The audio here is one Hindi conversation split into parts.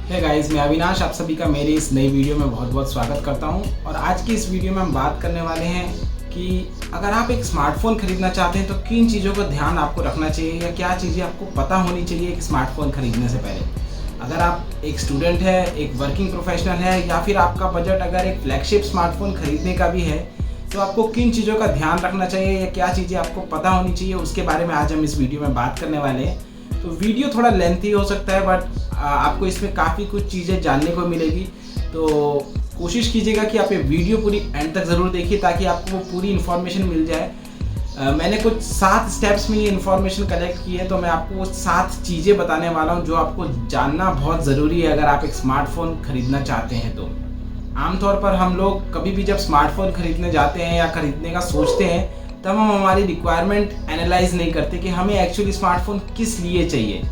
हे गाइस, मैं अविनाश आप सभी का मेरी इस नई वीडियो में बहुत बहुत स्वागत करता हूं। और आज की इस वीडियो में हम बात करने वाले हैं कि अगर आप एक स्मार्टफोन खरीदना चाहते हैं तो किन चीज़ों का ध्यान आपको रखना चाहिए या क्या चीज़ें आपको पता होनी चाहिए एक स्मार्टफोन खरीदने से पहले। अगर आप एक स्टूडेंट है, एक वर्किंग प्रोफेशनल है या फिर आपका बजट अगर एक फ्लैगशिप स्मार्टफोन खरीदने का भी है तो आपको किन चीज़ों का ध्यान रखना चाहिए या क्या चीज़ें आपको पता होनी चाहिए, उसके बारे में आज हम इस वीडियो में बात करने वाले हैं। तो वीडियो थोड़ा लेंथी हो सकता है बट आपको इसमें काफ़ी कुछ चीज़ें जानने को मिलेगी। तो कोशिश कीजिएगा कि आप ये वीडियो पूरी एंड तक ज़रूर देखिए ताकि आपको वो पूरी इन्फॉर्मेशन मिल जाए। मैंने कुछ 7 स्टेप्स में ये इन्फॉर्मेशन कलेक्ट की है, तो मैं आपको वो 7 चीज़ें बताने वाला हूँ जो आपको जानना बहुत ज़रूरी है अगर आप एक स्मार्टफोन खरीदना चाहते हैं। तो आमतौर पर हम लोग कभी भी जब स्मार्टफोन खरीदने जाते हैं या खरीदने का सोचते हैं तब हम हमारी रिक्वायरमेंट एनालाइज नहीं करते कि हमें एक्चुअली स्मार्टफोन किस लिए चाहिए।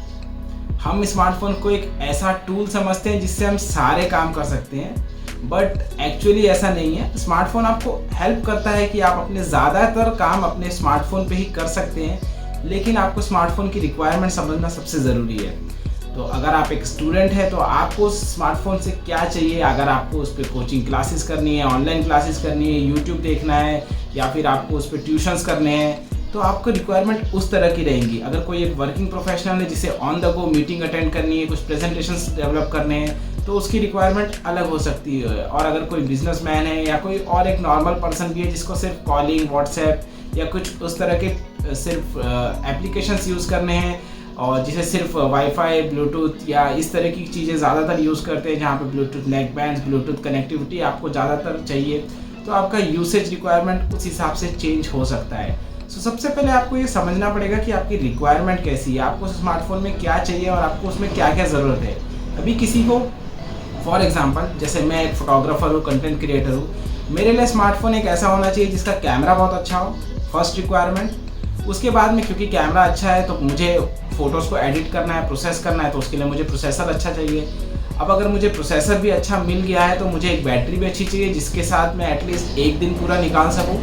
हम स्मार्टफोन को एक ऐसा टूल समझते हैं जिससे हम सारे काम कर सकते हैं, बट एक्चुअली ऐसा नहीं है। स्मार्टफोन आपको हेल्प करता है कि आप अपने ज़्यादातर काम अपने स्मार्टफोन पे ही कर सकते हैं, लेकिन आपको स्मार्टफोन की रिक्वायरमेंट समझना सबसे ज़रूरी है। तो अगर आप एक स्टूडेंट हैं तो आपको स्मार्टफोन से क्या चाहिए, अगर आपको उस पर कोचिंग क्लासेस करनी है, ऑनलाइन क्लासेस करनी है, यूट्यूब देखना है या फिर आपको उस पर ट्यूशन्स करने हैं, तो आपको रिक्वायरमेंट उस तरह की रहेंगी। अगर कोई एक वर्किंग प्रोफेशनल है जिसे on the go meeting attend करनी है, कुछ प्रेजेंटेशंस डेवलप करने हैं, तो उसकी रिक्वायरमेंट अलग हो सकती है। और अगर कोई बिजनेसमैन है या कोई और एक नॉर्मल पर्सन भी है जिसको सिर्फ कॉलिंग, व्हाट्सएप या कुछ उस तरह के सिर्फ एप्लीकेशंस यूज़ करने हैं और जिसे सिर्फ वाईफाई, ब्लूटूथ या इस तरह की चीज़ें ज़्यादातर यूज़ करते हैं, जहाँ पे ब्लूटूथ नेक बैंड्स, ब्लूटूथ कनेक्टिविटी आपको ज़्यादातर चाहिए, तो आपका यूसेज रिक्वायरमेंट उस हिसाब से चेंज हो सकता है। तो सबसे पहले आपको ये समझना पड़ेगा कि आपकी रिक्वायरमेंट कैसी है, आपको स्मार्टफोन में क्या चाहिए और आपको उसमें क्या क्या ज़रूरत है। अभी किसी को फॉर एग्जांपल जैसे मैं एक फ़ोटोग्राफ़र हूँ, कंटेंट क्रिएटर हूँ, मेरे लिए स्मार्टफोन एक ऐसा होना चाहिए जिसका कैमरा बहुत अच्छा हो, फर्स्ट रिक्वायरमेंट। उसके बाद में क्योंकि कैमरा अच्छा है तो मुझे फ़ोटोज़ को एडिट करना है, प्रोसेस करना है, तो उसके लिए मुझे प्रोसेसर अच्छा चाहिए। अब अगर मुझे प्रोसेसर भी अच्छा मिल गया है तो मुझे एक बैटरी भी अच्छी चाहिए जिसके साथ मैं एटलीस्ट एक दिन पूरा निकाल सकूँ।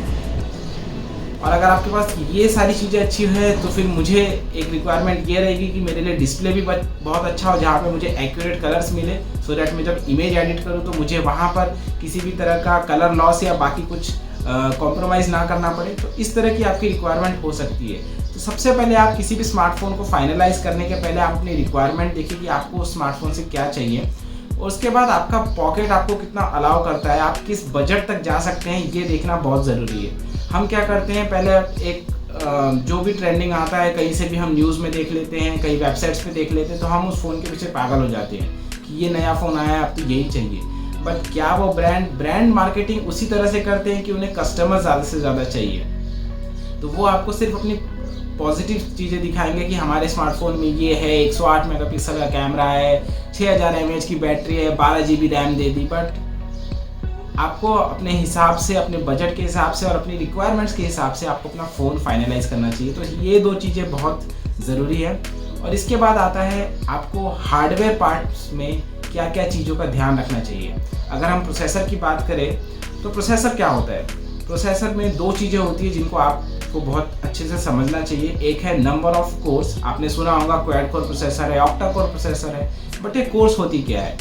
और अगर आपके पास ये सारी चीज़ें अच्छी है तो फिर मुझे एक रिक्वायरमेंट ये रहेगी कि मेरे लिए डिस्प्ले भी बहुत अच्छा हो, जहाँ पे मुझे एक्यूरेट कलर्स मिले, सो दैट मैं जब इमेज एडिट करूँ तो मुझे वहाँ पर किसी भी तरह का कलर लॉस या बाकी कुछ कॉम्प्रोमाइज़ ना करना पड़े। तो इस तरह की आपकी रिक्वायरमेंट हो सकती है। तो सबसे पहले आप किसी भी स्मार्टफोन को फाइनलाइज करने के पहले आप अपनी रिक्वायरमेंट देखिए कि आपको उस स्मार्टफोन से क्या चाहिए, और उसके बाद आपका पॉकेट आपको कितना अलाउ करता है, आप किस बजट तक जा सकते हैं, ये देखना बहुत ज़रूरी है। हम क्या करते हैं, पहले एक जो भी ट्रेंडिंग आता है कहीं से भी हम न्यूज़ में देख लेते हैं, कई वेबसाइट्स पे देख लेते हैं, तो हम उस फ़ोन के पीछे पागल हो जाते हैं कि ये नया फ़ोन आया है, अब तो यही चाहिए। बट क्या वो ब्रांड मार्केटिंग उसी तरह से करते हैं कि उन्हें कस्टमर ज़्यादा से ज़्यादा चाहिए, तो वो आपको सिर्फ अपनी पॉजिटिव चीज़ें दिखाएंगे कि हमारे स्मार्टफोन में ये है, 108 मेगापिक्सल का कैमरा है, 6000 mAh की बैटरी है, 12 GB RAM they the. But आपको अपने हिसाब से, अपने बजट के हिसाब से और अपनी रिक्वायरमेंट्स के हिसाब से आपको अपना फ़ोन फाइनलाइज करना चाहिए। तो ये 2 चीज़ें बहुत ज़रूरी है। और इसके बाद आता है आपको हार्डवेयर पार्ट्स में क्या क्या चीज़ों का ध्यान रखना चाहिए। अगर हम प्रोसेसर की बात करें तो प्रोसेसर क्या होता है, प्रोसेसर में 2 चीज़ें होती है जिनको आपको बहुत अच्छे से समझना चाहिए। एक है नंबर ऑफ कोर्स, आपने सुना होगा क्वाड कोर प्रोसेसर है, ऑक्टा कोर प्रोसेसर है, बट ये कोर्स होती क्या है।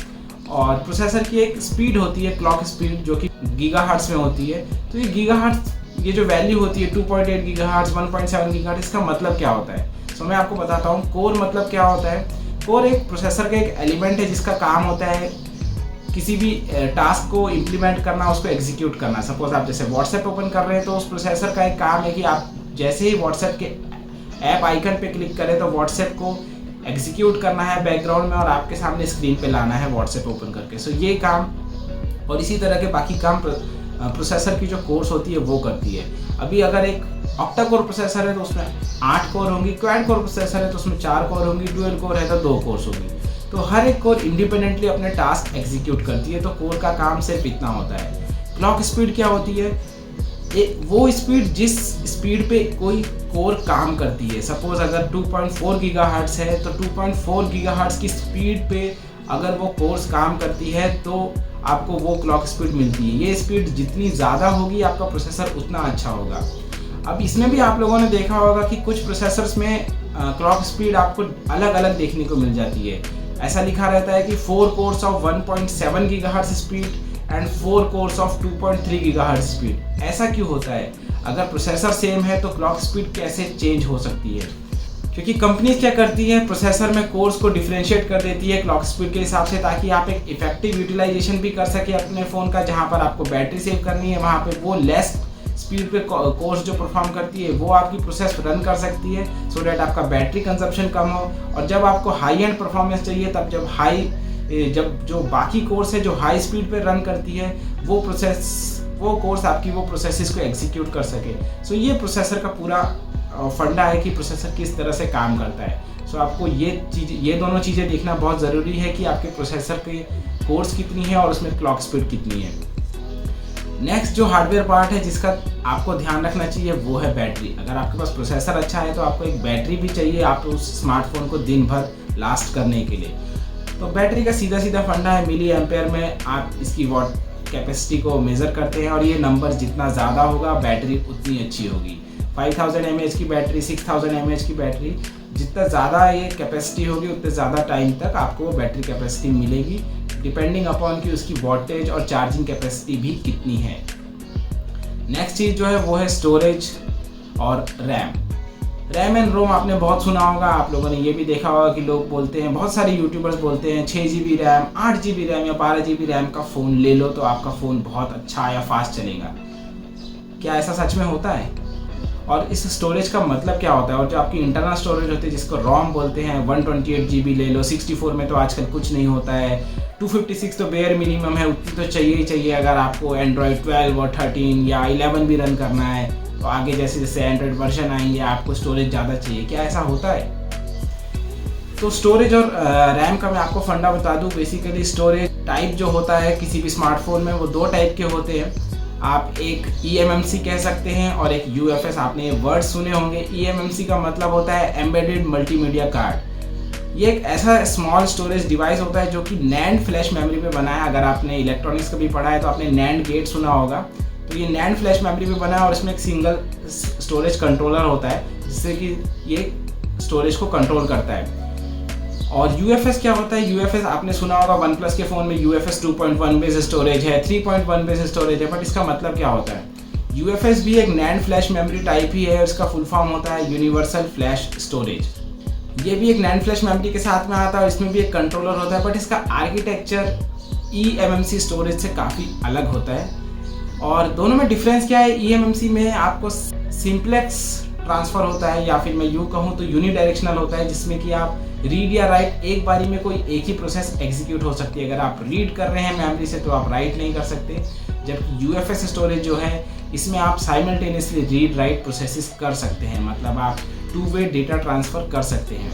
और प्रोसेसर की एक स्पीड होती है, क्लॉक स्पीड, जो कि गीगाहर्ट्ज़ में होती है। तो ये गीगाहर्ट्ज़, ये जो वैल्यू होती है 2.8 गीगाहर्ट्ज़, 1.7 गीगाहर्ट्ज़, इसका मतलब क्या होता है। तो मैं आपको बताता हूँ। कोर मतलब क्या होता है, कोर एक प्रोसेसर का एक एलिमेंट है जिसका काम होता है किसी भी टास्क को इम्प्लीमेंट करना, उसको एग्जीक्यूट करना। सपोज आप जैसे व्हाट्सएप ओपन कर रहे हैं तो उस प्रोसेसर का एक काम है कि आप जैसे ही व्हाट्सएप के ऐप आइकन पे क्लिक करें तो व्हाट्सएप को एग्जीक्यूट करना है बैकग्राउंड में और आपके सामने स्क्रीन पे लाना है व्हाट्सएप ओपन करके। सो ये काम और इसी तरह के बाकी काम प्रोसेसर की जो कोर्स होती है वो करती है। अभी अगर एक ऑक्टा कोर प्रोसेसर है तो उसमें 8 कोर होंगी, क्वाड कोर प्रोसेसर है तो उसमें 4 कोर होंगी, डुअल कोर है तो 2 कोर्स होंगी। तो हर एक कोर इंडिपेंडेंटली अपने टास्क एग्जीक्यूट करती है। तो कोर का काम सिर्फ इतना होता है। क्लॉक स्पीड क्या होती है, वो स्पीड जिस स्पीड पे कोई कोर काम करती है। सपोज अगर 2.4 गीगाहर्ट्ज़ है तो 2.4 गीगाहर्ट्ज़ की स्पीड पे अगर वो कोर्स काम करती है तो आपको वो क्लॉक स्पीड मिलती है। ये स्पीड जितनी ज़्यादा होगी आपका प्रोसेसर उतना अच्छा होगा। अब इसमें भी आप लोगों ने देखा होगा कि कुछ प्रोसेसर्स में क्लॉक स्पीड आपको अलग अलग देखने को मिल जाती है। ऐसा लिखा रहता है कि 4 course of 1.7 gigahertz speed and 4 course of 2.3 gigahertz speed. ऐसा क्यों होता है? अगर प्रोसेसर सेम है तो क्लॉक स्पीड कैसे चेंज हो सकती है? क्योंकि कंपनीज क्या करती है, प्रोसेसर में कोर्स को डिफरेंशिएट कर देती है क्लॉक स्पीड के हिसाब से, ताकि आप एक इफेक्टिव यूटिलाइजेशन भी कर सके अपने फ़ोन का। जहाँ पर आपको बैटरी सेव करनी है वहाँ पे वो लेस स्पीड पे कोर्स जो परफॉर्म करती है वो आपकी प्रोसेस रन कर सकती है, सो डैट आपका बैटरी कंजप्शन कम हो। और जब आपको हाई एंड परफॉर्मेंस चाहिए तब जब जो बाकी कोर्स है जो हाई स्पीड पे रन करती है वो कोर्स आपकी वो प्रोसेसेस को एग्जीक्यूट कर सके। सो ये प्रोसेसर का पूरा फंडा है कि प्रोसेसर किस तरह से काम करता है। सो आपको ये दोनों चीज़ें देखना बहुत ज़रूरी है कि आपके प्रोसेसर के कोर्स कितनी है और उसमें क्लॉक स्पीड कितनी है। नेक्स्ट जो हार्डवेयर पार्ट है जिसका आपको ध्यान रखना चाहिए वो है बैटरी। अगर आपके पास प्रोसेसर अच्छा है तो आपको एक बैटरी भी चाहिए आप उस स्मार्टफोन को दिन भर लास्ट करने के लिए। तो बैटरी का सीधा फंडा है, मिली एम्पेयर में आप इसकी वॉट कैपेसिटी को मेज़र करते हैं और ये नंबर जितना ज़्यादा होगा बैटरी उतनी अच्छी होगी। 5000 mAh की बैटरी, 6000 mAh की बैटरी, जितना ज़्यादा ये कैपेसिटी होगी उतने ज़्यादा टाइम तक आपको वो बैटरी कैपेसिटी मिलेगी, डिपेंडिंग अपॉन कि उसकी वॉटेज और चार्जिंग कैपेसिटी भी कितनी है। नेक्स्ट चीज़ जो है वो है स्टोरेज और रैम एंड रोम। आपने बहुत सुना होगा, आप लोगों ने ये भी देखा होगा कि लोग बोलते हैं, बहुत सारे यूट्यूबर्स बोलते हैं 6 GB रैम, 8 GB रैम या 12 GB रैम का फ़ोन ले लो तो आपका फ़ोन बहुत अच्छा या फास्ट चलेगा। क्या ऐसा सच में होता है? और इस स्टोरेज का मतलब क्या होता है? और जो आपकी इंटरनल स्टोरेज होती है जिसको रोम बोलते हैं, 128 GB ले लो, 64 में तो आजकल कुछ नहीं होता है, 256 तो बेयर मिनिमम है, उतनी तो चाहिए ही चाहिए अगर आपको एंड्रॉयड 12 और 13 या 11 भी रन करना है। तो आगे जैसे जैसे एंड्रॉयड वर्जन आएंगे आपको स्टोरेज ज़्यादा चाहिए। क्या ऐसा होता है? तो स्टोरेज और रैम का मैं आपको फंडा बता दूं। बेसिकली स्टोरेज टाइप जो होता है किसी भी स्मार्टफोन में वो 2 टाइप के होते हैं। आप एक eMMC कह सकते हैं और एक UFS। आपने ये वर्ड सुने होंगे। eMMC का मतलब होता है एम्बेडेड मल्टीमीडिया कार्ड। ये एक ऐसा स्मॉल स्टोरेज डिवाइस होता है जो कि नैंड फ्लैश मेमोरी पे बना है। अगर आपने इलेक्ट्रॉनिक्स कभी पढ़ा है तो आपने नैंड गेट सुना होगा। तो ये नैंड फ्लैश मेमोरी पे बना है और इसमें एक सिंगल स्टोरेज कंट्रोलर होता है जिससे कि ये स्टोरेज को कंट्रोल करता है। और UFS क्या होता है? UFS आपने सुना होगा, OnePlus के फ़ोन में UFS 2.1 बेस स्टोरेज है, 3.1 बेस स्टोरेज है। बट इसका मतलब क्या होता है? UFS भी एक नैंड फ्लैश मेमोरी टाइप ही है और इसका फुल फॉर्म होता है यूनिवर्सल फ्लैश स्टोरेज। ये भी एक नैंड फ्लैश मेमोरी के साथ में आता है और इसमें भी एक कंट्रोलर होता है, बट इसका आर्किटेक्चर eMMC स्टोरेज से काफ़ी अलग होता है। और दोनों में डिफरेंस क्या है? eMMC में आपको सिंप्लेक्स ट्रांसफ़र होता है, या फिर मैं यूँ कहूँ तो यूनिडायरेक्शनल होता है, जिसमें कि आप रीड या राइट एक बारी में कोई एक ही प्रोसेस एग्जीक्यूट हो सकती है। अगर आप रीड कर रहे हैं मेमोरी से तो आप राइट नहीं कर सकते, जबकि UFS स्टोरेज जो है इसमें आप साइमल्टेनियसली रीड राइट प्रोसेसेस कर सकते हैं, मतलब आप 2 वे डेटा ट्रांसफ़र कर सकते हैं।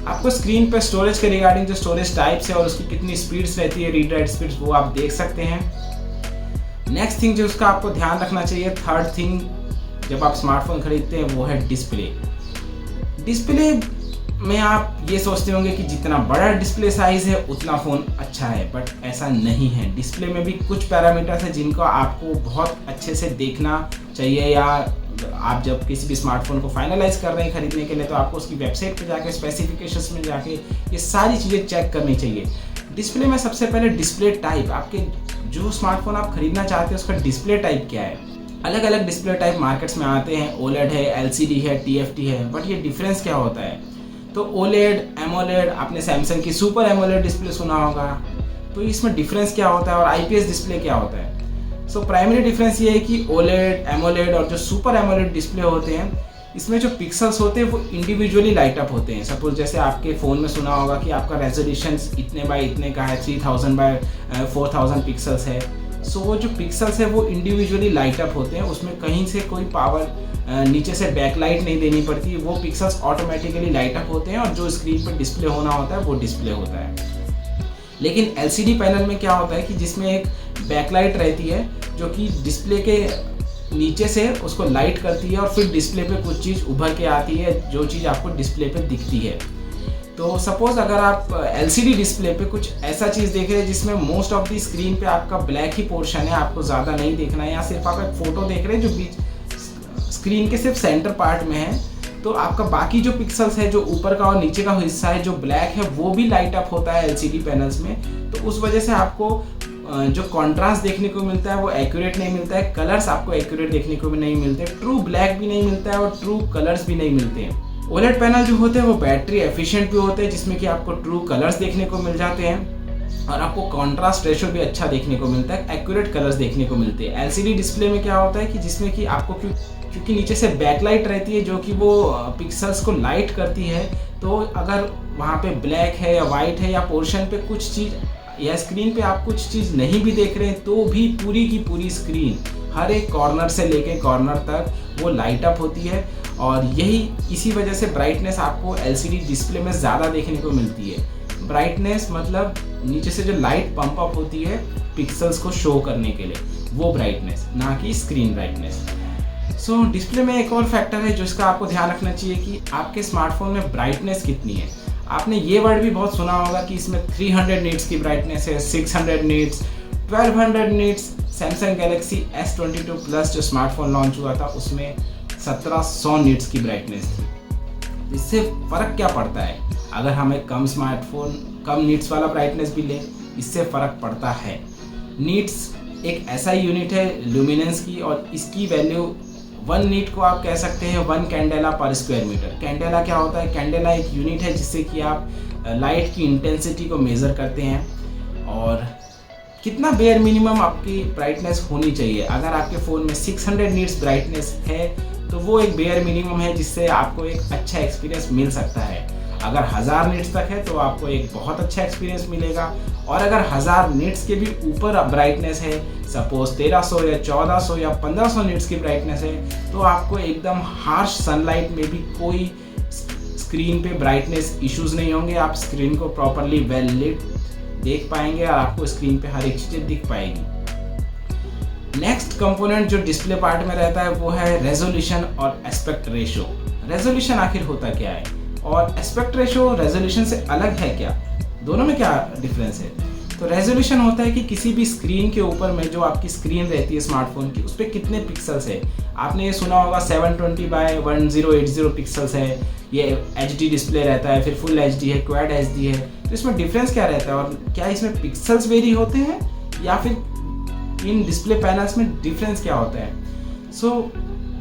आपको स्क्रीन पर स्टोरेज के रिगार्डिंग जो स्टोरेज टाइप्स है और उसकी कितनी स्पीड्स रहती है, रीड राइट स्पीड्स, वो आप देख सकते हैं। नेक्स्ट थिंग जो उसका आपको ध्यान रखना चाहिए, थर्ड थिंग जब आप स्मार्टफोन खरीदते हैं वो है डिस्प्ले में आप ये सोचते होंगे कि जितना बड़ा डिस्प्ले साइज़ है उतना फ़ोन अच्छा है, बट ऐसा नहीं है। डिस्प्ले में भी कुछ पैरामीटर्स हैं जिनको आपको बहुत अच्छे से देखना चाहिए, या आप जब किसी भी स्मार्टफोन को फाइनलाइज कर रहे हैं खरीदने के लिए तो आपको उसकी वेबसाइट पर जाके स्पेसिफिकेशंस में जाके ये सारी चीज़ें चेक करनी चाहिए। डिस्प्ले में सबसे पहले डिस्प्ले टाइप, आपके जो स्मार्टफोन आप खरीदना चाहते हैं उसका डिस्प्ले टाइप क्या है। अलग अलग डिस्प्ले टाइप मार्केट्स में आते हैं, OLED है, LCD है, TFT है, बट ये डिफरेंस क्या होता है? तो OLED, AMOLED, आपने सैमसंग की सुपर AMOLED डिस्प्ले सुना होगा, तो इसमें डिफरेंस क्या होता है और IPS डिस्प्ले क्या होता है? सो प्राइमरी डिफरेंस ये है कि OLED, AMOLED और जो सुपर AMOLEड डिस्प्ले होते हैं इसमें जो पिक्सल्स होते हैं वो इंडिविजुअली लाइट अप होते हैं। सपोज जैसे आपके फ़ोन में सुना होगा कि आपका रेजोल्यूशन इतने बाय इतने का है, 3000 बाय 4000 पिक्सल्स है। सो वो जो पिक्सल्स है वो इंडिविजुअली लाइट अप होते हैं, उसमें कहीं से कोई पावर नीचे से बैकलाइट नहीं देनी पड़ती, वो पिक्सल्स ऑटोमेटिकली लाइट अप होते हैं और जो स्क्रीन पर डिस्प्ले होना होता है वो डिस्प्ले होता है। लेकिन LCD पैनल में क्या होता है कि जिसमें एक बैकलाइट रहती है जो कि डिस्प्ले के नीचे से उसको लाइट करती है और फिर डिस्प्ले पे कुछ चीज़ उभर के आती है, जो चीज़ आपको डिस्प्ले पे दिखती है। तो सपोज़ अगर आप LCD डिस्प्ले पे कुछ ऐसा चीज़ देख रहे हैं जिसमें मोस्ट ऑफ द स्क्रीन पे आपका ब्लैक ही पोर्शन है, आपको ज़्यादा नहीं देखना है, या सिर्फ आप एक फ़ोटो देख रहे हैं जो बीच स्क्रीन के सिर्फ सेंटर पार्ट में है, तो आपका बाकी जो पिक्सल्स है, जो ऊपर का और नीचे का हिस्सा है जो ब्लैक है, वो भी लाइट अप होता है एलसीडी पैनल्स में। तो उस वजह से आपको जो कॉन्ट्रास्ट देखने को मिलता है वो एक्यूरेट नहीं मिलता है, कलर्स आपको एक्यूरेट देखने को भी नहीं मिलते, ट्रू ब्लैक भी नहीं मिलता है और ट्रू कलर्स भी नहीं मिलते हैं। ओलेड पैनल जो होते हैं वो बैटरी एफिशिएंट भी होते हैं, जिसमें कि आपको ट्रू कलर्स देखने को मिल जाते हैं और आपको कॉन्ट्रास्ट रेशो भी अच्छा देखने को मिलता है, एक्यूरेट कलर्स देखने को मिलते हैं। एलसीडी डिस्प्ले में क्या होता है कि जिसमें कि आपको क्योंकि नीचे से बैकलाइट रहती है जो कि वो पिक्सल्स को लाइट करती है, तो अगर वहाँ पे ब्लैक है या वाइट है या पोर्शन पे कुछ चीज़ या स्क्रीन पे आप कुछ चीज़ नहीं भी देख रहे हैं तो भी पूरी की पूरी स्क्रीन हर एक कॉर्नर से लेके कॉर्नर तक वो लाइट अप होती है। और इसी वजह से ब्राइटनेस आपको एलसीडी डिस्प्ले में ज़्यादा देखने को मिलती है। ब्राइटनेस मतलब नीचे से जो लाइट पंप अप होती है पिक्सल्स को शो करने के लिए, वो ब्राइटनेस, ना कि स्क्रीन ब्राइटनेस। सो डिस्प्ले में एक और फैक्टर है जिसका आपको ध्यान रखना चाहिए कि आपके स्मार्टफोन में ब्राइटनेस कितनी है। आपने ये वर्ड भी बहुत सुना होगा कि इसमें 300 नीट्स की ब्राइटनेस है, 600 nits, 1200 nits. Samsung Galaxy S22 plus जो स्मार्टफोन लॉन्च हुआ था उसमें 1700 नीट्स की ब्राइटनेस थी। इससे फ़र्क क्या पड़ता है? अगर हमें कम नीट्स वाला ब्राइटनेस भी लें, इससे फ़र्क पड़ता है। नीट्स एक ऐसा यूनिट है ल्यूमिनेंस की, और इसकी वैल्यू 1 नीट को आप कह सकते हैं 1 कैंडेला पर स्क्वायर मीटर। कैंडेला क्या होता है? कैंडेला एक यूनिट है जिससे कि आप लाइट की इंटेंसिटी को मेज़र करते हैं और कितना बेयर मिनिमम आपकी ब्राइटनेस होनी चाहिए। अगर आपके फ़ोन में 600 नीट्स ब्राइटनेस है तो वो एक बेयर मिनिमम है जिससे आपको एक अच्छा एक्सपीरियंस मिल सकता है। अगर 1000 नीट्स तक है तो आपको एक बहुत अच्छा एक्सपीरियंस मिलेगा, और अगर 1000 नीट्स के भी ऊपर ब्राइटनेस है, सपोज 1300 या 1400 या 1500 नीट्स की ब्राइटनेस है, तो आपको एकदम हार्श सनलाइट में भी कोई स्क्रीन पे ब्राइटनेस इश्यूज़ नहीं होंगे। आप स्क्रीन को प्रॉपरली वेल लिट देख पाएंगे और आपको स्क्रीन पे हर एक चीज़ें दिख पाएगी। नेक्स्ट कंपोनेंट जो डिस्प्ले पार्ट में रहता है वो है रेजोल्यूशन और एस्पेक्ट रेशो। रेजोल्यूशन आखिर होता क्या है और एस्पेक्ट रेशो रेजोल्यूशन से अलग है क्या? दोनों में क्या डिफरेंस है? तो रेजोल्यूशन होता है कि किसी भी स्क्रीन के ऊपर में जो आपकी स्क्रीन रहती है स्मार्टफोन की, उस पर कितने पिक्सल्स है। आपने ये सुना होगा 720x1080 पिक्सल्स है, ये HD डिस्प्ले रहता है, फिर फुल HD है, क्वाड HD है। तो इसमें डिफरेंस क्या रहता है और क्या इसमें पिक्सल्स वेरी होते हैं या फिर इन डिस्प्ले पैनल्स में डिफरेंस क्या होता है?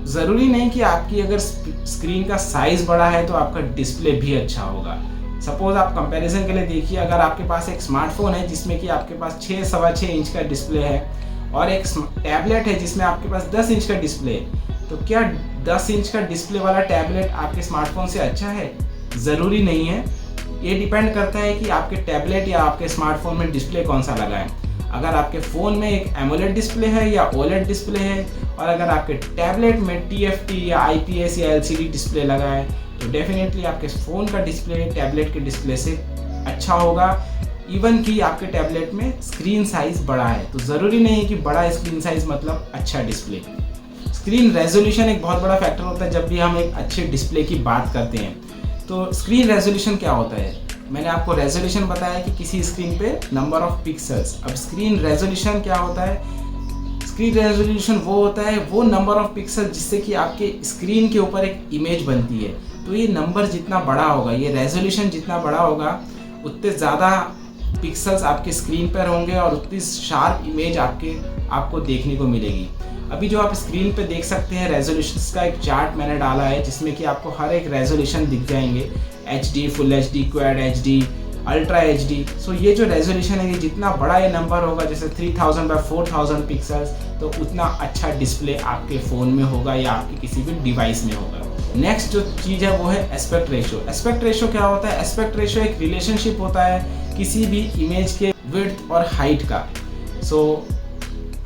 ज़रूरी नहीं कि आपकी अगर स्क्रीन का साइज़ बड़ा है तो आपका डिस्प्ले भी अच्छा होगा। सपोज आप कंपैरिजन के लिए देखिए, अगर आपके पास एक स्मार्टफोन है जिसमें कि आपके पास 6-6.25 इंच का डिस्प्ले है और एक टैबलेट है जिसमें आपके पास 10 इंच का डिस्प्ले है, तो क्या 10 इंच का डिस्प्ले वाला टैबलेट आपके स्मार्टफोन से अच्छा है? ज़रूरी नहीं है। ये डिपेंड करता है कि आपके टैबलेट या आपके स्मार्टफोन में डिस्प्ले कौन सा लगा है। अगर आपके फ़ोन में एक एमोलेड डिस्प्ले है या ओलेड डिस्प्ले है, और अगर आपके टैबलेट में TFT या IPS या LCD डिस्प्ले लगा है, तो डेफिनेटली आपके फ़ोन का डिस्प्ले टैबलेट के डिस्प्ले से अच्छा होगा। इवन कि आपके टैबलेट में स्क्रीन साइज़ बड़ा है, तो ज़रूरी नहीं है कि बड़ा स्क्रीन साइज़ मतलब अच्छा डिस्प्ले। स्क्रीन रेजोल्यूशन एक बहुत बड़ा फैक्टर होता है जब भी हम एक अच्छे डिस्प्ले की बात करते हैं। तो स्क्रीन रेजोल्यूशन क्या होता है? मैंने आपको रेजोल्यूशन बताया कि किसी स्क्रीन पे नंबर ऑफ पिक्सल्स। अब स्क्रीन रेजोल्यूशन क्या होता है? स्क्रीन रेजोल्यूशन वो होता है वो नंबर ऑफ पिक्सल जिससे कि आपके स्क्रीन के ऊपर एक इमेज बनती है। तो ये नंबर जितना बड़ा होगा, ये रेजोल्यूशन जितना बड़ा होगा, उतने ज़्यादा पिक्सल्स आपके स्क्रीन पर होंगे और उतनी शार्प इमेज आपको देखने को मिलेगी। अभी जो आप स्क्रीन पे देख सकते हैं रेजोल्यूशंस का एक चार्ट मैंने डाला है जिसमें कि आपको हर एक रेजोल्यूशन दिख जाएंगे, HD, full HD, quad HD, ultra HD। सो ये जो रेजोल्यूशन है, ये जितना बड़ा ये नंबर होगा, जैसे 3000x4000 पिक्सल्स, तो उतना अच्छा डिस्प्ले आपके फ़ोन में होगा या आपके किसी भी डिवाइस में होगा। नेक्स्ट जो चीज़ है वो है एस्पेक्ट रेशो। एस्पेक्ट रेशो क्या होता है? एस्पेक्ट रेशो एक रिलेशनशिप होता है किसी भी इमेज के विड्थ और हाइट का।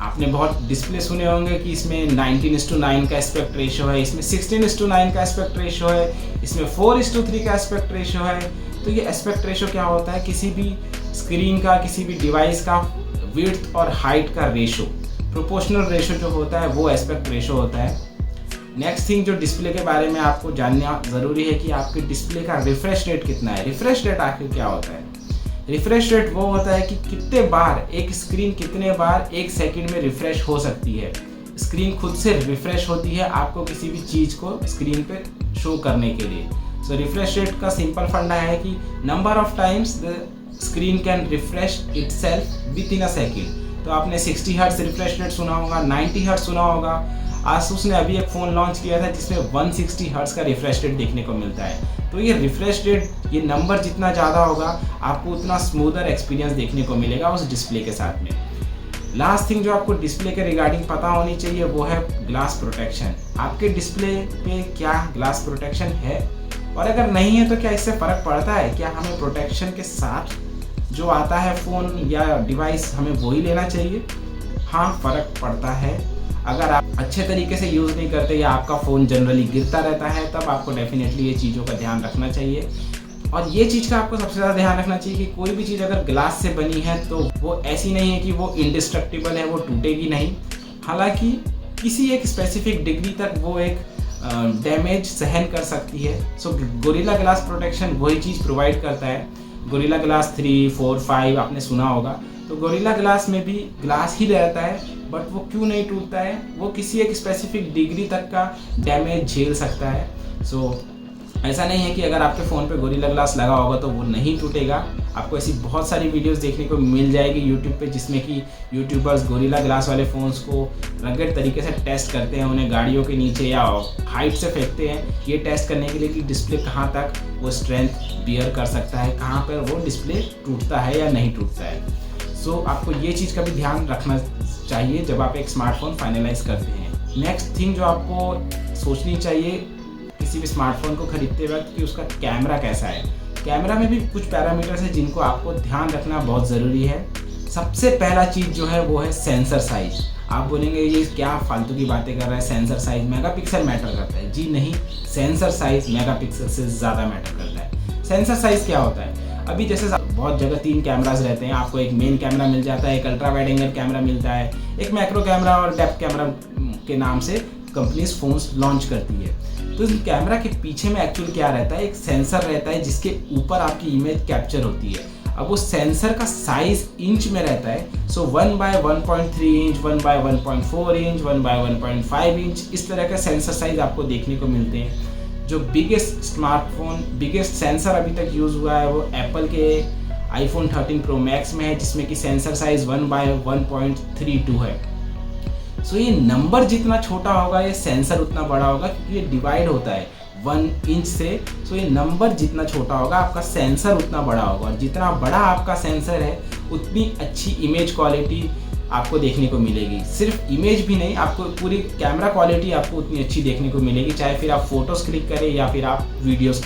आपने बहुत डिस्प्ले सुने होंगे कि इसमें 19:9 का एस्पेक्ट रेशो है, इसमें 16:9 का एस्पेक्ट रेशो है, इसमें 4:3 का एस्पेक्ट रेशो है। तो ये एस्पेक्ट रेशो क्या होता है? किसी भी स्क्रीन का, किसी भी डिवाइस का विड्थ और हाइट का रेशो, प्रोपोर्शनल रेशो जो होता है वो एस्पेक्ट रेशो होता है। नेक्स्ट थिंग जो डिस्प्ले के बारे में आपको जानना ज़रूरी है कि आपके डिस्प्ले का रिफ्रेश रेट कितना है। रिफ्रेश रेट आखिर क्या होता है? रिफ्रेश रेट वो होता है कि कितने बार एक स्क्रीन कितने बार 1 सेकंड में रिफ्रेश हो सकती है। स्क्रीन खुद से रिफ्रेश होती है आपको किसी भी चीज़ को स्क्रीन पे शो करने के लिए। सो रिफ्रेश रेट का सिंपल फंडा है कि number of times the screen can refresh itself with in a second. तो आपने 60 हर्ट्ज रिफ्रेश रेट सुना होगा, 90 हर्ट्ज सुना होगा। आसूस ने अभी एक फ़ोन लॉन्च किया था जिसमें 160 हर्ट्ज का रिफ्रेश रेट देखने को मिलता है। तो ये रिफ्रेश रेट, ये नंबर जितना ज़्यादा होगा आपको उतना स्मूदर एक्सपीरियंस देखने को मिलेगा उस डिस्प्ले के साथ में। लास्ट थिंग जो आपको डिस्प्ले के रिगार्डिंग पता होनी चाहिए वो है ग्लास प्रोटेक्शन। आपके डिस्प्ले पे क्या ग्लास प्रोटेक्शन है, और अगर नहीं है तो क्या इससे फ़र्क पड़ता है? क्या हमें प्रोटेक्शन के साथ जो आता है फ़ोन या डिवाइस हमें वही लेना चाहिए? हाँ, फ़र्क पड़ता है। अगर आप अच्छे तरीके से यूज़ नहीं करते या आपका फ़ोन जनरली गिरता रहता है तब आपको डेफिनेटली ये चीज़ों का ध्यान रखना चाहिए। और ये चीज़ का आपको सबसे ज़्यादा ध्यान रखना चाहिए कि कोई भी चीज़ अगर ग्लास से बनी है तो वो ऐसी नहीं है कि वो इंडिस्ट्रक्टिबल है, वो टूटेगी नहीं। हालांकि किसी एक स्पेसिफिक डिग्री तक वो एक डैमेज सहन कर सकती है। सो गोरिल्ला ग्लास प्रोटेक्शन वही चीज़ प्रोवाइड करता है। गोरिल्ला ग्लास 3, 4, 5 आपने सुना होगा। तो गोरिल्ला ग्लास में भी ग्लास ही रहता है, बट वो क्यों नहीं टूटता है? वो किसी एक स्पेसिफिक डिग्री तक का डैमेज झेल सकता है। सो ऐसा नहीं है कि अगर आपके फ़ोन पे गोरिल्ला ग्लास लगा होगा तो वो नहीं टूटेगा। आपको ऐसी बहुत सारी वीडियोस देखने को मिल जाएगी यूट्यूब पे जिसमें कि यूट्यूबर्स गोरिल्ला ग्लास वाले फ़ोन्स को रगड़ तरीके से टेस्ट करते हैं, उन्हें गाड़ियों के नीचे या हाइट से फेंकते हैं, ये टेस्ट करने के लिए कि डिस्प्ले कहाँ तक वो स्ट्रेंथ बियर कर सकता है, कहाँ पर वो डिस्प्ले टूटता है या नहीं टूटता है। सो आपको ये चीज़ का भी ध्यान रखना चाहिए जब आप एक स्मार्टफोन फाइनलाइज करते हैं। नेक्स्ट थिंग जो आपको सोचनी चाहिए किसी भी स्मार्टफोन को खरीदते वक्त कि उसका कैमरा कैसा है। कैमरा में भी कुछ पैरामीटर्स हैं जिनको आपको ध्यान रखना बहुत ज़रूरी है। सबसे पहला चीज़ जो है वो है सेंसर साइज। आप बोलेंगे ये क्या फालतू की बातें कर रहा है, सेंसर साइज मेगापिक्सल मैटर करता है? जी नहीं, सेंसर साइज मेगापिक्सल से ज़्यादा मैटर करता है। सेंसर साइज क्या होता है? अभी जैसे बहुत जगह 3 कैमराज रहते हैं, आपको एक मेन कैमरा मिल जाता है, एक अल्ट्रा वाइड एंगल कैमरा मिलता है, एक मैक्रो कैमरा और डेप्थ कैमरा के नाम से कंपनीज फ़ोन्स लॉन्च करती है। तो इस कैमरा के पीछे में एक्चुअल क्या रहता है? एक सेंसर रहता है जिसके ऊपर आपकी इमेज कैप्चर होती है। अब वो सेंसर का साइज इंच में रहता है। सो 1/1.3 इंच, 1/1.4 इंच, 1/1.5 इंच, इस तरह का सेंसर साइज आपको देखने को मिलते हैं। जो बिगेस्ट सेंसर अभी तक यूज़ हुआ है वो एप्पल के iPhone 13 Pro Max में है, जिसमें कि सेंसर साइज 1/1.32 है। सो ये नंबर जितना छोटा होगा ये सेंसर उतना बड़ा होगा, क्योंकि ये डिवाइड होता है 1 इंच से। सो ये नंबर जितना छोटा होगा आपका सेंसर उतना बड़ा होगा, और जितना बड़ा आपका सेंसर है उतनी अच्छी इमेज क्वालिटी आपको देखने को मिलेगी। सिर्फ इमेज भी नहीं, आपको पूरी कैमरा क्वालिटी आपको उतनी अच्छी देखने को मिलेगी, चाहे फिर आप फोटोज क्लिक करें या फिर आप वीडियोस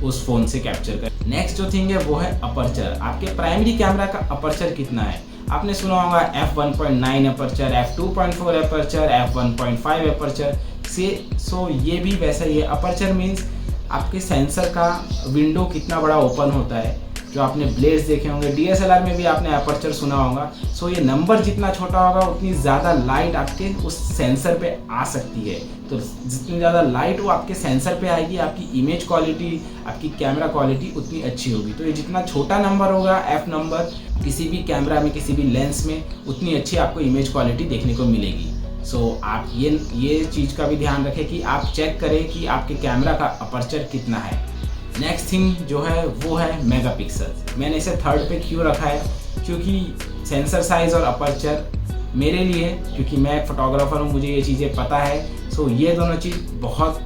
उस फ़ोन से कैप्चर करें। नेक्स्ट जो थिंग है वो है अपर्चर। आपके प्राइमरी कैमरा का अपर्चर कितना है? आपने सुना होगा f1.9 aperture, f2.4 aperture, f1.5 aperture से। सो ये भी वैसा ही है। अपर्चर मीन्स आपके सेंसर का विंडो कितना बड़ा ओपन होता है। जो आपने ब्लेड्स देखे होंगे, DSLR में भी आपने अपर्चर सुना होगा। सो ये नंबर जितना छोटा होगा उतनी ज़्यादा लाइट आपके उस सेंसर पे आ सकती है। तो जितनी ज़्यादा लाइट वो आपके सेंसर पे आएगी, आपकी इमेज क्वालिटी, आपकी कैमरा क्वालिटी उतनी अच्छी होगी। तो ये जितना छोटा नंबर होगा, F नंबर, किसी भी कैमरा में, किसी भी लेंस में, उतनी अच्छी आपको इमेज क्वालिटी देखने को मिलेगी। सो आप ये चीज़ का भी ध्यान रखें कि आप चेक करें कि आपके कैमरा का अपर्चर कितना है। नेक्स्ट थिंग जो है वो है मेगापिक्सल। मैंने इसे 3rd पे क्यों रखा है? क्योंकि सेंसर साइज़ और अपर्चर मेरे लिए, क्योंकि मैं एक फोटोग्राफर हूँ, मुझे ये चीज़ें पता है। सो ये दोनों चीज़ बहुत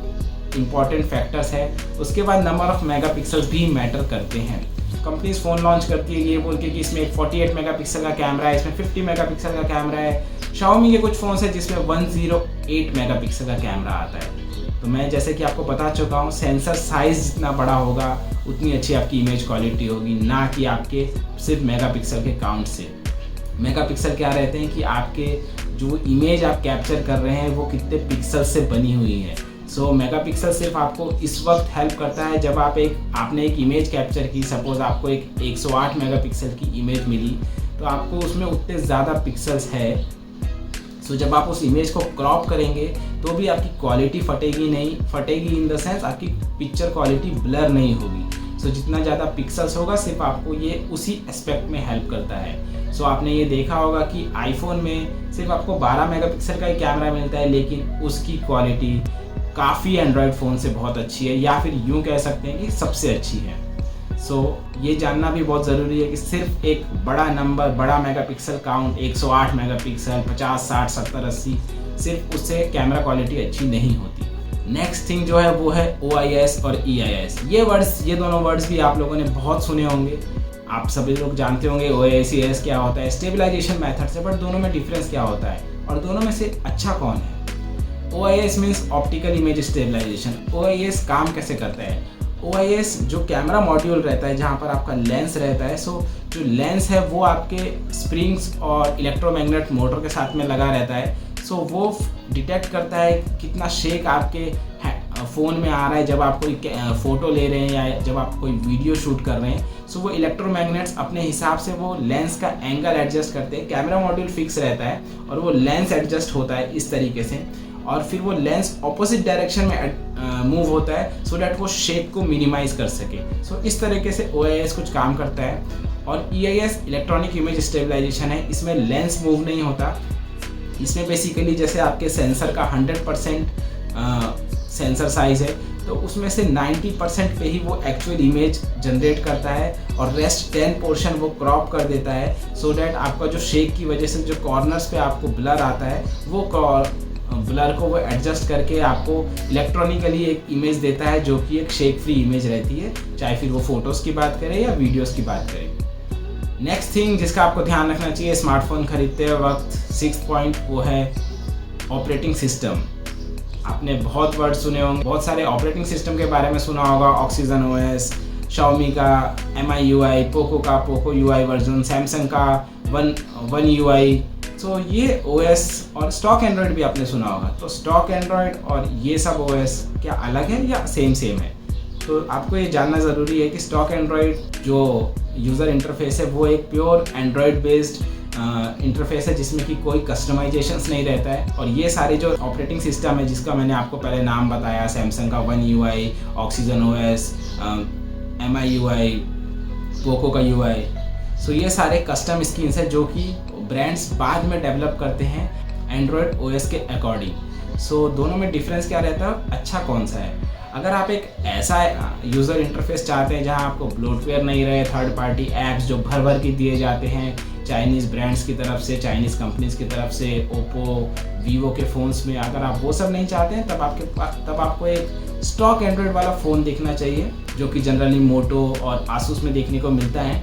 इंपॉर्टेंट फैक्टर्स है। उसके बाद नंबर ऑफ़ मेगापिक्सल्स भी मैटर करते हैं। कंपनीज फ़ोन लॉन्च करती है ये बोल के कि इसमें एक 48 मेगापिक्सल का कैमरा है, इसमें 50 मेगापिक्सल का कैमरा है। Xiaomi के कुछ फ़ोन्स है जिसमें 108 मेगापिक्सल का कैमरा आता है। तो मैं जैसे कि आपको बता चुका हूँ, सेंसर साइज़ जितना बड़ा होगा उतनी अच्छी आपकी इमेज क्वालिटी होगी, ना कि आपके सिर्फ मेगापिक्सल के काउंट से। मेगापिक्सल क्या रहते हैं कि आपके जो इमेज आप कैप्चर कर रहे हैं वो कितने पिक्सल से बनी हुई है। सो मेगापिक्सल सिर्फ आपको इस वक्त हेल्प करता है जब आपने एक इमेज कैप्चर की। सपोज़ आपको एक 108 मेगापिक्सल की इमेज मिली, तो आपको उसमें उतने ज़्यादा पिक्सल्स है। सो जब आप उस इमेज को क्रॉप करेंगे तो भी आपकी क्वालिटी फटेगी इन द सेंस आपकी पिक्चर क्वालिटी ब्लर नहीं होगी। सो जितना ज़्यादा पिक्सल्स होगा सिर्फ आपको ये उसी एस्पेक्ट में हेल्प करता है। सो आपने ये देखा होगा कि आईफोन में सिर्फ आपको 12 मेगापिक्सल का ही कैमरा मिलता है, लेकिन उसकी क्वालिटी काफ़ी एंड्रॉयड फ़ोन से बहुत अच्छी है, या फिर यूँ कह सकते हैं कि सबसे अच्छी है। ये जानना भी बहुत ज़रूरी है कि सिर्फ एक बड़ा नंबर, बड़ा मेगापिक्सल काउंट 108 मेगापिक्सल, 50, 60, 70, 80, सिर्फ उससे कैमरा क्वालिटी अच्छी नहीं होती। नेक्स्ट थिंग जो है वो है OIS और EIS। ये दोनों वर्ड्स भी आप लोगों ने बहुत सुने होंगे। आप सभी लोग जानते होंगे OIS EIS क्या होता है, स्टेबलाइजेशन मेथड से, बट दोनों में डिफरेंस क्या होता है और दोनों में से अच्छा कौन है। OIS means optical image stabilisation. OIS काम कैसे करता है? OIS जो कैमरा मॉड्यूल रहता है, जहाँ पर आपका लेंस रहता है, जो लेंस है वो आपके स्प्रिंग्स और इलेक्ट्रोमैग्नेट मोटर के साथ में लगा रहता है। वो डिटेक्ट करता है कितना शेक आपके फ़ोन में आ रहा है जब आप कोई फ़ोटो ले रहे हैं या जब आप कोई वीडियो शूट कर रहे हैं। वो इलेक्ट्रोमैग्नेट्स अपने हिसाब से वो लेंस का एंगल एडजस्ट करते हैं। कैमरा मॉड्यूल फिक्स रहता है और वो लेंस एडजस्ट होता है इस तरीके से, और फिर वो लेंस ऑपोजिट डायरेक्शन में मूव होता है सो डैट वो शेक को मिनिमाइज कर सके। इस तरीके से OIS कुछ काम करता है। और EIS इलेक्ट्रॉनिक इमेज स्टेबलाइजेशन है। इसमें लेंस मूव नहीं होता। इसमें बेसिकली जैसे आपके सेंसर का 100% सेंसर साइज है, तो उसमें से 90% पे ही वो एक्चुअल इमेज जनरेट करता है और रेस्ट 10% वो क्रॉप कर देता है सो डैट आपका जो शेक की वजह से जो कॉर्नर्स पे आपको ब्लर आता है, वो ब्लर को वो एडजस्ट करके आपको इलेक्ट्रॉनिकली एक इमेज देता है जो कि एक शेक फ्री इमेज रहती है, चाहे फिर वो फोटोज़ की बात करें या वीडियोज़ की बात करें। नेक्स्ट थिंग जिसका आपको ध्यान रखना चाहिए स्मार्टफोन खरीदते वक्त, 6th पॉइंट, वो है ऑपरेटिंग सिस्टम। आपने बहुत वर्ड सुने होंगे, बहुत सारे ऑपरेटिंग सिस्टम के बारे में सुना होगा। ऑक्सीजन OS, Xiaomi का MIUI, पोको का पोको UI वर्जन, सैमसंग का वन UI। ये OS और स्टॉक एंड्रॉयड भी आपने सुना होगा। तो स्टॉक एंड्रॉयड और ये सब OS क्या अलग है या सेम है? तो आपको ये जानना ज़रूरी है कि स्टॉक एंड्रॉयड जो यूज़र इंटरफेस है वो एक प्योर एंड्रॉयड बेस्ड इंटरफेस है जिसमें कि कोई कस्टमाइजेशंस नहीं रहता है। और ये सारे जो ऑपरेटिंग सिस्टम है जिसका मैंने आपको पहले नाम बताया, सैमसंग का one UI, oxygen OS, MIUI, Poco का UI, ये सारे कस्टम स्किन्स है जो कि ब्रांड्स बाद में डेवलप करते हैं एंड्रॉयड OS के अकॉर्डिंग। दोनों में डिफरेंस क्या रहता है, अच्छा कौन सा है? अगर आप एक ऐसा यूज़र इंटरफेस चाहते हैं जहां आपको ब्लोटवेयर नहीं रहे, थर्ड पार्टी ऐप्स जो भर भर के दिए जाते हैं चाइनीज़ ब्रांड्स की तरफ से, चाइनीज़ कंपनीज़ की तरफ से, ओप्पो, वीवो के फ़ोन्स में, अगर आप वो सब नहीं चाहते हैं तब आपको एक स्टॉक एंड्रॉयड वाला फ़ोन देखना चाहिए जो कि जनरली मोटो और आसूस में देखने को मिलता है।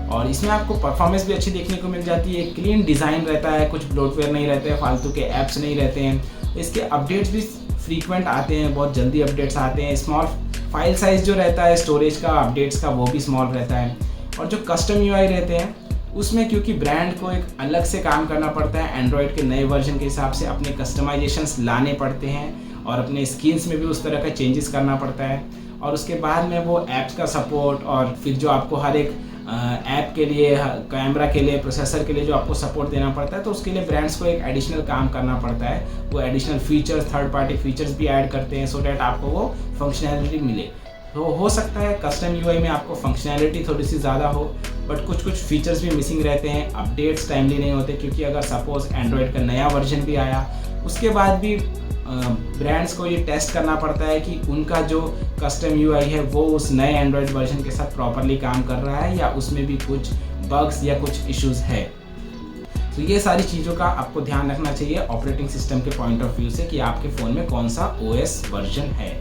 और इसमें आपको परफॉर्मेंस भी अच्छी देखने को मिल जाती है, क्लीन डिज़ाइन रहता है, कुछ ब्लोटवेयर नहीं रहते हैं, फालतू के ऐप्स नहीं रहते हैं। इसके अपडेट्स भी फ्रीक्वेंट आते हैं, बहुत जल्दी अपडेट्स आते हैं। स्मॉल फाइल साइज़ जो रहता है स्टोरेज का, अपडेट्स का, वो भी स्मॉल रहता है। और जो कस्टम UI रहते हैं उसमें क्योंकि ब्रांड को एक अलग से काम करना पड़ता है, एंड्रॉयड के नए वर्जन के हिसाब से अपने कस्टमाइजेशंस लाने पड़ते हैं और अपने स्किन्स में भी उस तरह का चेंजेस करना पड़ता है। और उसके बाद में वो ऐप्स का सपोर्ट और फिर जो आपको हर एक ऐप के लिए, कैमरा के लिए, प्रोसेसर के लिए जो आपको सपोर्ट देना पड़ता है, तो उसके लिए ब्रांड्स को एक एडिशनल काम करना पड़ता है। वो additional features, third party features भी ऐड करते हैं सो डैट आपको वो फंक्शनैलिटी मिले। तो हो सकता है कस्टम UI में आपको फंक्शनैलिटी थोड़ी सी ज़्यादा हो, बट कुछ फीचर्स भी मिसिंग रहते हैं, अपडेट्स टाइमली नहीं होते, क्योंकि अगर सपोज एंड्रॉयड का नया वर्जन भी आया उसके बाद भी ब्रांड्स को ये टेस्ट करना पड़ता है कि उनका जो कस्टम UI है वो उस नए एंड्रॉयड वर्जन के साथ प्रॉपरली काम कर रहा है या उसमें भी कुछ बग्स या कुछ इश्यूज़ है। तो ये सारी चीज़ों का आपको ध्यान रखना चाहिए ऑपरेटिंग सिस्टम के पॉइंट ऑफ व्यू से कि आपके फ़ोन में कौन सा OS वर्जन है।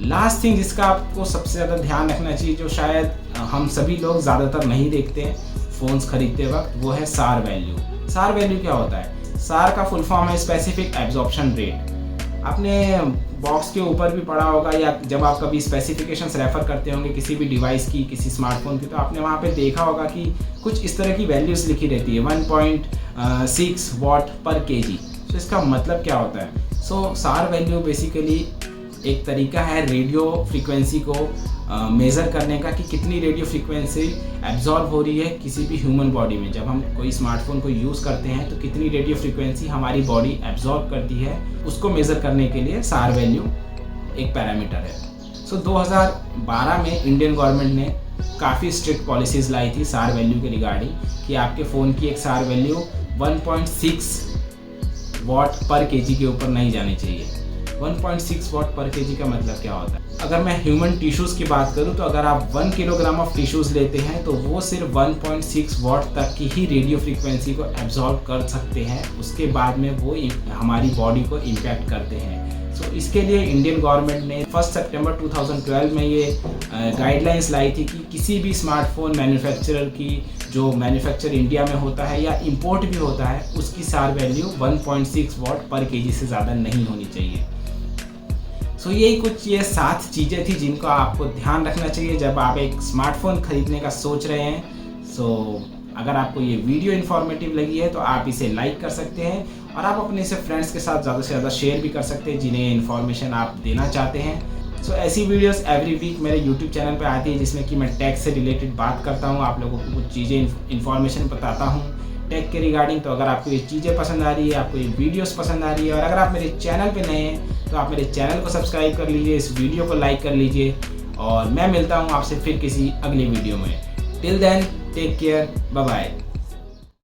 लास्ट थिंग जिसका आपको सबसे ज़्यादा ध्यान रखना चाहिए, जो शायद हम सभी लोग ज़्यादातर नहीं देखते हैं फ़ोन्स खरीदते वक्त, वो है SAR वैल्यू। SAR वैल्यू क्या होता है? SAR का फुल फॉर्म है स्पेसिफिक एब्जॉर्प्शन रेट। आपने बॉक्स के ऊपर भी पढ़ा होगा या जब आप कभी स्पेसिफिकेशंस रेफर करते होंगे किसी भी डिवाइस की, किसी स्मार्टफोन की, तो आपने वहाँ पे देखा होगा कि कुछ इस तरह की वैल्यूज़ लिखी रहती है, 1.6 वाट पर kg। तो इसका मतलब क्या होता है? SAR वैल्यू बेसिकली एक तरीका है रेडियो फ्रीक्वेंसी को मेज़र करने का कि कितनी रेडियो फ्रीक्वेंसी एब्जॉर्ब हो रही है किसी भी ह्यूमन बॉडी में। जब हम कोई स्मार्टफोन को यूज़ करते हैं तो कितनी रेडियो फ्रीक्वेंसी हमारी बॉडी एब्जॉर्ब करती है, उसको मेज़र करने के लिए SAR वैल्यू एक पैरामीटर है। 2012 में इंडियन गवर्नमेंट ने काफ़ी स्ट्रिक्ट पॉलिसीज़ लाई थी सार वैल्यू के रिगार्डिंग कि आपके फ़ोन की एक सार वैल्यू 1.6 वॉट पर केजी के ऊपर नहीं जानी चाहिए। 1.6 वॉट पर केजी का मतलब क्या होता है? अगर मैं ह्यूमन टिश्यूज़ की बात करूं तो अगर आप 1 किलोग्राम ऑफ टिश्यूज़ लेते हैं तो वो सिर्फ 1.6 वॉट तक की ही रेडियो फ्रीक्वेंसी को एब्जॉर्ब कर सकते हैं। उसके बाद में वो हमारी बॉडी को इम्पैक्ट करते हैं। सो इसके लिए इंडियन गवर्नमेंट ने 1 सितंबर 2012 में ये गाइडलाइंस लाई थी कि किसी भी स्मार्टफोन मैन्युफैक्चरर की जो मैन्युफैक्चर इंडिया में होता है या इंपोर्ट भी होता है उसकी सार वैल्यू 1.6 वॉट पर केजी से ज़्यादा नहीं होनी चाहिए। सो यही कुछ ये 7 चीज़ें थी जिनको आपको ध्यान रखना चाहिए जब आप एक स्मार्टफोन खरीदने का सोच रहे हैं। सो अगर आपको ये वीडियो इन्फॉर्मेटिव लगी है तो आप इसे लाइक कर सकते हैं और आप अपने से फ्रेंड्स के साथ ज़्यादा से ज़्यादा शेयर भी कर सकते हैं जिन्हें इन्फॉर्मेशन आप देना चाहते हैं। सो ऐसी वीडियोस एवरी वीक मेरे यूट्यूब चैनल पे आती है जिसमें कि मैं टेक से रिलेटेड बात करता हूँ, आप लोगों को कुछ चीज़ें इन्फॉर्मेशन बताता हूँ टेक के रिगार्डिंग। तो अगर आपको ये चीज़ें पसंद आ रही है, आपको ये वीडियोस पसंद आ रही है और अगर आप मेरे चैनल पे नए हैं तो आप मेरे चैनल को सब्सक्राइब कर लीजिए, इस वीडियो को लाइक कर लीजिए और मैं मिलता हूँ आपसे फिर किसी अगली वीडियो में। Till then take care, bye bye.